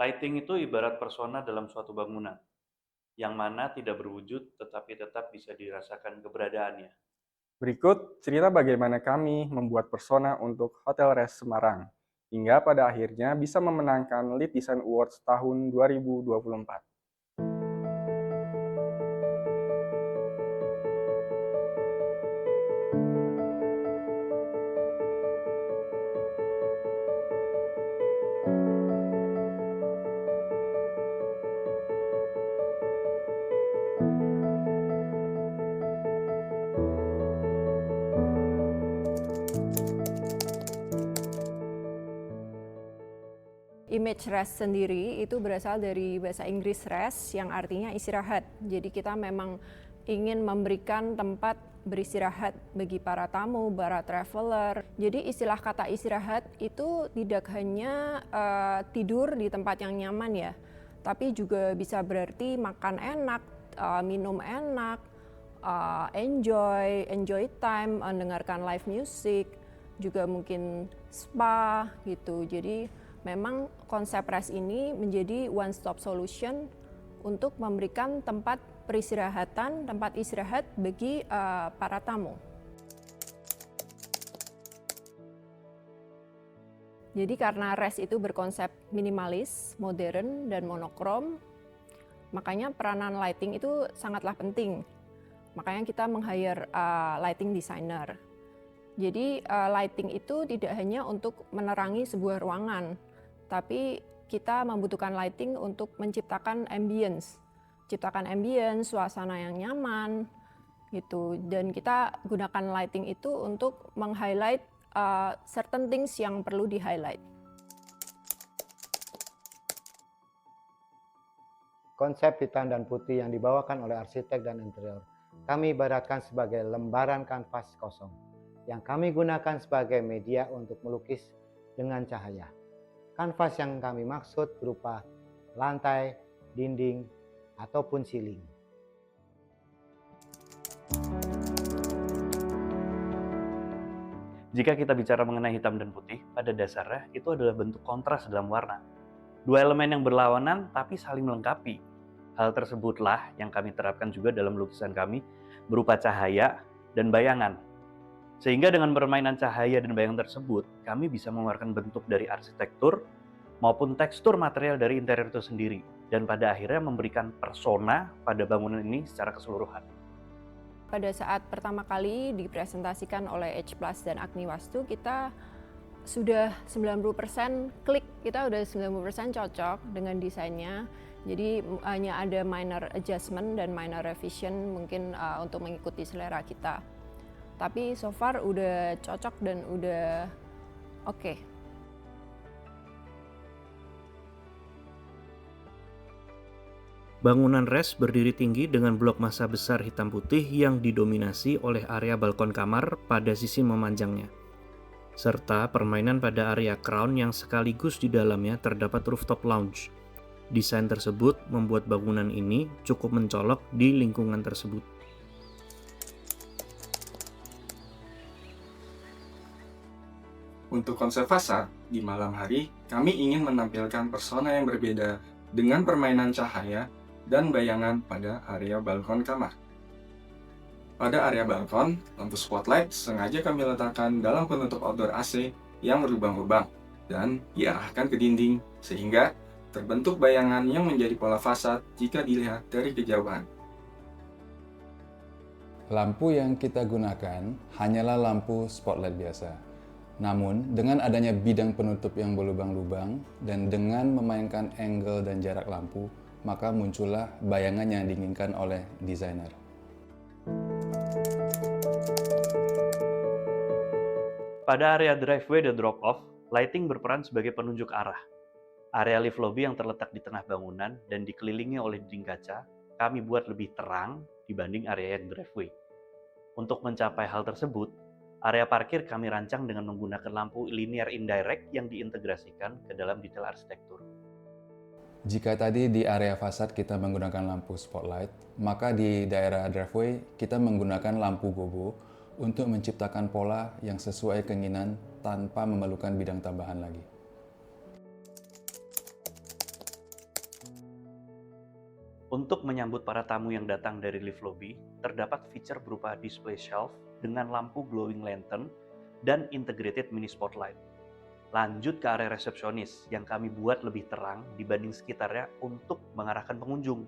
Lighting itu ibarat persona dalam suatu bangunan, yang mana tidak berwujud tetapi tetap bisa dirasakan keberadaannya. Berikut cerita bagaimana kami membuat persona untuk Hotel Res Semarang, hingga pada akhirnya bisa memenangkan Lead Design Awards tahun 2024. Image rest sendiri itu berasal dari bahasa Inggris rest yang artinya istirahat. Jadi kita memang ingin memberikan tempat beristirahat bagi para tamu, para traveler. Jadi istilah kata istirahat itu tidak hanya tidur di tempat yang nyaman ya, tapi juga bisa berarti makan enak, minum enak, enjoy time, mendengarkan live music, juga mungkin spa gitu. Jadi memang konsep rest ini menjadi one stop solution untuk memberikan tempat peristirahatan, tempat istirahat bagi para tamu. Jadi karena rest itu berkonsep minimalis, modern, dan monokrom, makanya peranan lighting itu sangatlah penting. Makanya kita meng-hire lighting designer. Jadi lighting itu tidak hanya untuk menerangi sebuah ruangan, tapi kita membutuhkan lighting untuk menciptakan ambience, suasana yang nyaman, gitu. Dan kita gunakan lighting itu untuk meng-highlight certain things yang perlu di-highlight. Konsep hitam dan putih yang dibawakan oleh arsitek dan interior kami ibaratkan sebagai lembaran kanvas kosong yang kami gunakan sebagai media untuk melukis dengan cahaya. Kanvas yang kami maksud berupa lantai, dinding, ataupun ceiling. Jika kita bicara mengenai hitam dan putih, pada dasarnya itu adalah bentuk kontras dalam warna. Dua elemen yang berlawanan tapi saling melengkapi. Hal tersebutlah yang kami terapkan juga dalam lukisan kami berupa cahaya dan bayangan. Sehingga dengan permainan cahaya dan bayangan tersebut, kami bisa mengeluarkan bentuk dari arsitektur maupun tekstur material dari interior itu sendiri. Dan pada akhirnya memberikan persona pada bangunan ini secara keseluruhan. Pada saat pertama kali dipresentasikan oleh H Plus dan Agni Wastu, kita sudah 90% klik, kita udah 90% cocok dengan desainnya. Jadi hanya ada minor adjustment dan minor revision mungkin untuk mengikuti selera kita. Tapi so far udah cocok dan udah oke. Bangunan res berdiri tinggi dengan blok massa besar hitam putih yang didominasi oleh area balkon kamar pada sisi memanjangnya, serta permainan pada area crown yang sekaligus di dalamnya terdapat rooftop lounge. Desain tersebut membuat bangunan ini cukup mencolok di lingkungan tersebut. Untuk konsep fasad, di malam hari, kami ingin menampilkan persona yang berbeda dengan permainan cahaya dan bayangan pada area balkon kamar. Pada area balkon, lampu spotlight sengaja kami letakkan dalam penutup outdoor AC yang berlubang-lubang dan diarahkan ke dinding, sehingga terbentuk bayangan yang menjadi pola fasad jika dilihat dari kejauhan. Lampu yang kita gunakan hanyalah lampu spotlight biasa. Namun, dengan adanya bidang penutup yang berlubang-lubang dan dengan memainkan angle dan jarak lampu, maka muncullah bayangan yang diinginkan oleh desainer. Pada area driveway dan drop-off, lighting berperan sebagai penunjuk arah. Area lift lobby yang terletak di tengah bangunan dan dikelilingi oleh dinding kaca, kami buat lebih terang dibanding area yang driveway. Untuk mencapai hal tersebut, area parkir kami rancang dengan menggunakan lampu linear indirect yang diintegrasikan ke dalam detail arsitektur. Jika tadi di area fasad kita menggunakan lampu spotlight, maka di daerah driveway kita menggunakan lampu gobo untuk menciptakan pola yang sesuai keinginan tanpa memerlukan bidang tambahan lagi. Untuk menyambut para tamu yang datang dari lift lobby, terdapat fitur berupa display shelf dengan lampu glowing lantern dan integrated mini spotlight. Lanjut ke area resepsionis yang kami buat lebih terang dibanding sekitarnya untuk mengarahkan pengunjung.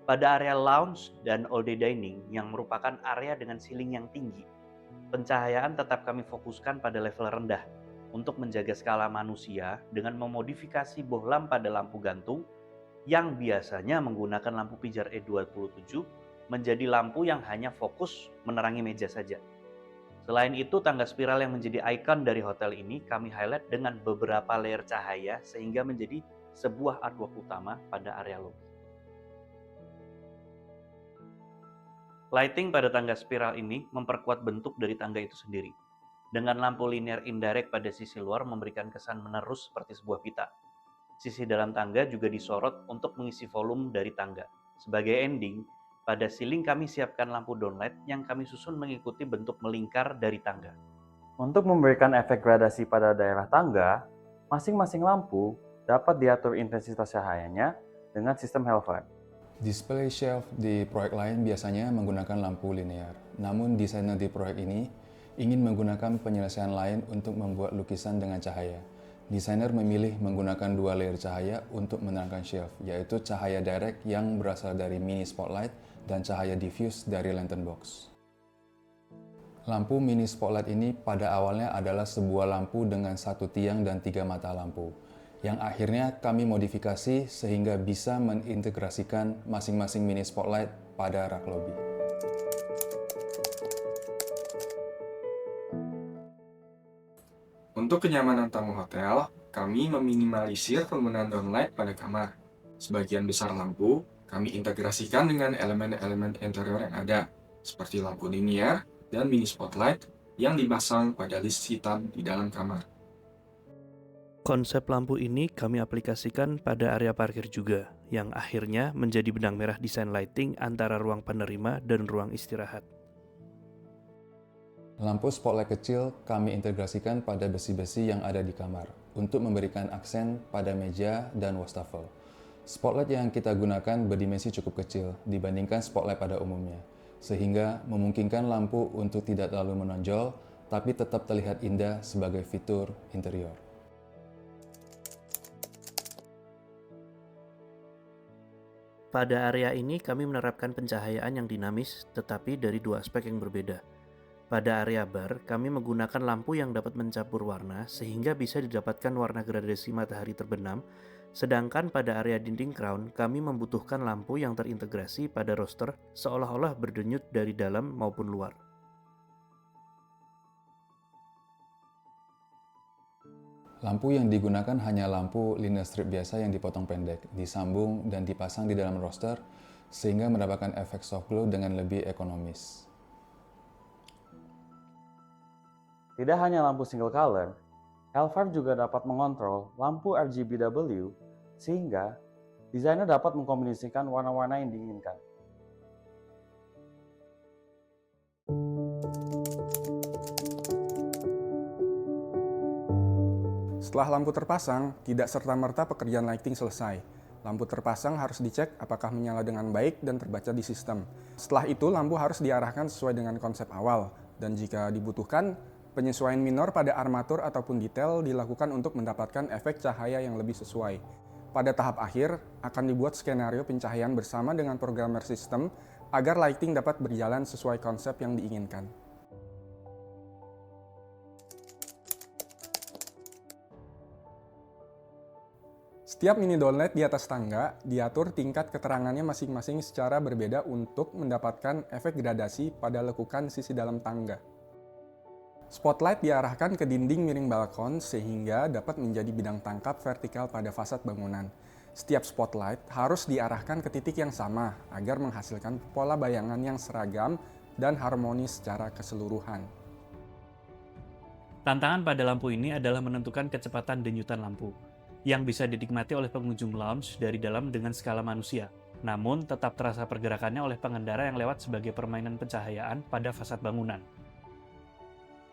Pada area lounge dan all day dining yang merupakan area dengan ceiling yang tinggi, pencahayaan tetap kami fokuskan pada level rendah untuk menjaga skala manusia dengan memodifikasi bohlam pada lampu gantung yang biasanya menggunakan lampu pijar E27 menjadi lampu yang hanya fokus menerangi meja saja. Selain itu, tangga spiral yang menjadi ikon dari hotel ini kami highlight dengan beberapa layer cahaya sehingga menjadi sebuah artwork utama pada area lobby. Lighting pada tangga spiral ini memperkuat bentuk dari tangga itu sendiri. Dengan lampu linear indirect pada sisi luar memberikan kesan menerus seperti sebuah pita. Sisi dalam tangga juga disorot untuk mengisi volume dari tangga. Sebagai ending, pada ceiling kami siapkan lampu downlight yang kami susun mengikuti bentuk melingkar dari tangga. Untuk memberikan efek gradasi pada daerah tangga, masing-masing lampu dapat diatur intensitas cahayanya dengan sistem Hellfire. Display shelf di proyek lain biasanya menggunakan lampu linear. Namun desainer di proyek ini ingin menggunakan penyelesaian lain untuk membuat lukisan dengan cahaya. Desainer memilih menggunakan 2 layer cahaya untuk menerangkan shelf, yaitu cahaya direct yang berasal dari mini spotlight dan cahaya diffuse dari lantern box. Lampu mini spotlight ini pada awalnya adalah sebuah lampu dengan 1 tiang dan 3 mata lampu, yang akhirnya kami modifikasi sehingga bisa mengintegrasikan masing-masing mini spotlight pada rak lobby. Untuk kenyamanan tamu hotel, kami meminimalisir penggunaan downlight pada kamar. Sebagian besar lampu kami integrasikan dengan elemen-elemen interior yang ada, seperti lampu linear dan mini spotlight yang dipasang pada list hitam di dalam kamar. Konsep lampu ini kami aplikasikan pada area parkir juga, yang akhirnya menjadi benang merah desain lighting antara ruang penerima dan ruang istirahat. Lampu spotlight kecil kami integrasikan pada besi-besi yang ada di kamar untuk memberikan aksen pada meja dan wastafel. Spotlight yang kita gunakan berdimensi cukup kecil dibandingkan spotlight pada umumnya, sehingga memungkinkan lampu untuk tidak terlalu menonjol, tapi tetap terlihat indah sebagai fitur interior. Pada area ini kami menerapkan pencahayaan yang dinamis, tetapi dari 2 aspek yang berbeda. Pada area bar, kami menggunakan lampu yang dapat mencampur warna sehingga bisa didapatkan warna gradasi matahari terbenam, sedangkan pada area dinding crown, kami membutuhkan lampu yang terintegrasi pada roster seolah-olah berdenyut dari dalam maupun luar. Lampu yang digunakan hanya lampu linear strip biasa yang dipotong pendek, disambung dan dipasang di dalam roster sehingga mendapatkan efek soft glow dengan lebih ekonomis. Tidak hanya lampu single color, Hellfire juga dapat mengontrol lampu RGBW sehingga desainer dapat mengkombinasikan warna-warna yang diinginkan. Setelah lampu terpasang, tidak serta-merta pekerjaan lighting selesai. Lampu terpasang harus dicek apakah menyala dengan baik dan terbaca di sistem. Setelah itu, lampu harus diarahkan sesuai dengan konsep awal, dan jika dibutuhkan, penyesuaian minor pada armatur ataupun detail dilakukan untuk mendapatkan efek cahaya yang lebih sesuai. Pada tahap akhir, akan dibuat skenario pencahayaan bersama dengan programmer sistem agar lighting dapat berjalan sesuai konsep yang diinginkan. Setiap mini downlight di atas tangga diatur tingkat keterangannya masing-masing secara berbeda untuk mendapatkan efek gradasi pada lekukan sisi dalam tangga. Spotlight diarahkan ke dinding miring balkon sehingga dapat menjadi bidang tangkap vertikal pada fasad bangunan. Setiap spotlight harus diarahkan ke titik yang sama agar menghasilkan pola bayangan yang seragam dan harmonis secara keseluruhan. Tantangan pada lampu ini adalah menentukan kecepatan denyutan lampu, yang bisa dinikmati oleh pengunjung lounge dari dalam dengan skala manusia, namun tetap terasa pergerakannya oleh pengendara yang lewat sebagai permainan pencahayaan pada fasad bangunan.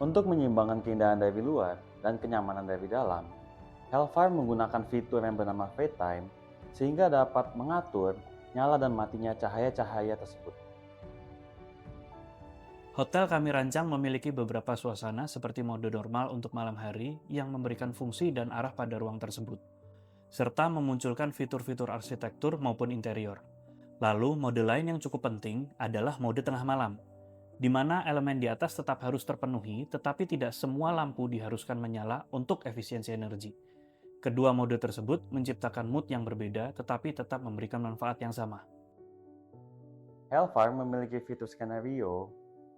Untuk menyeimbangkan keindahan dari luar dan kenyamanan dari dalam, Hellfire menggunakan fitur yang bernama Fade Time sehingga dapat mengatur nyala dan matinya cahaya-cahaya tersebut. Hotel kami rancang memiliki beberapa suasana seperti mode normal untuk malam hari yang memberikan fungsi dan arah pada ruang tersebut, serta memunculkan fitur-fitur arsitektur maupun interior. Lalu, mode lain yang cukup penting adalah mode tengah malam, di mana elemen di atas tetap harus terpenuhi, tetapi tidak semua lampu diharuskan menyala untuk efisiensi energi. Kedua mode tersebut menciptakan mood yang berbeda, tetapi tetap memberikan manfaat yang sama. Hellfire memiliki fitur skenario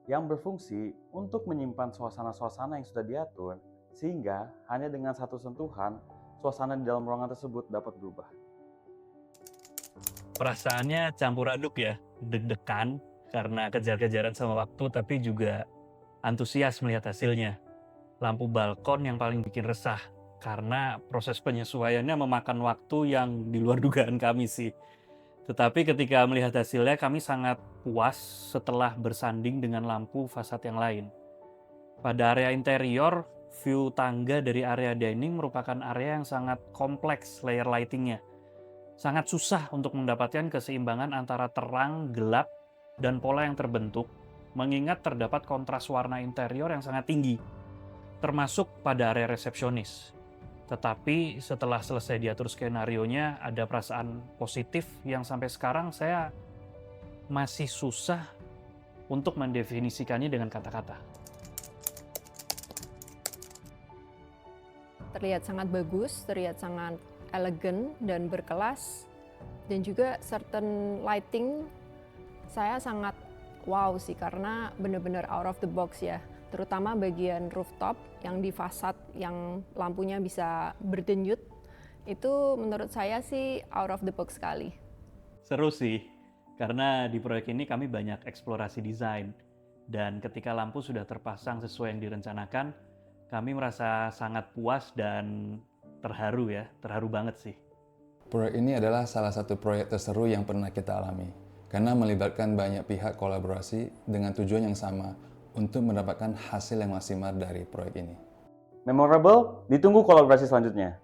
yang berfungsi untuk menyimpan suasana-suasana yang sudah diatur, sehingga hanya dengan satu sentuhan, suasana di dalam ruangan tersebut dapat berubah. Perasaannya campur aduk ya, deg-degan karena kejar-kejaran sama waktu, tapi juga antusias melihat hasilnya. Lampu balkon yang paling bikin resah, karena proses penyesuaiannya memakan waktu yang di luar dugaan kami sih. Tetapi ketika melihat hasilnya, kami sangat puas setelah bersanding dengan lampu fasad yang lain. Pada area interior, view tangga dari area dining merupakan area yang sangat kompleks layer lightingnya. Sangat susah untuk mendapatkan keseimbangan antara terang, gelap, dan pola yang terbentuk, mengingat terdapat kontras warna interior yang sangat tinggi, termasuk pada area resepsionis. Tetapi setelah selesai diatur skenarionya, ada perasaan positif yang sampai sekarang saya masih susah untuk mendefinisikannya dengan kata-kata. Terlihat sangat bagus, terlihat sangat elegan dan berkelas, dan juga certain lighting saya sangat wow sih, karena benar-benar out of the box ya. Terutama bagian rooftop yang di fasad yang lampunya bisa berdenyut, itu menurut saya sih out of the box sekali. Seru sih, karena di proyek ini kami banyak eksplorasi desain, dan ketika lampu sudah terpasang sesuai yang direncanakan, kami merasa sangat puas dan terharu banget sih. Proyek ini adalah salah satu proyek terseru yang pernah kita alami, karena melibatkan banyak pihak kolaborasi dengan tujuan yang sama untuk mendapatkan hasil yang maksimal dari proyek ini. Memorable, ditunggu kolaborasi selanjutnya.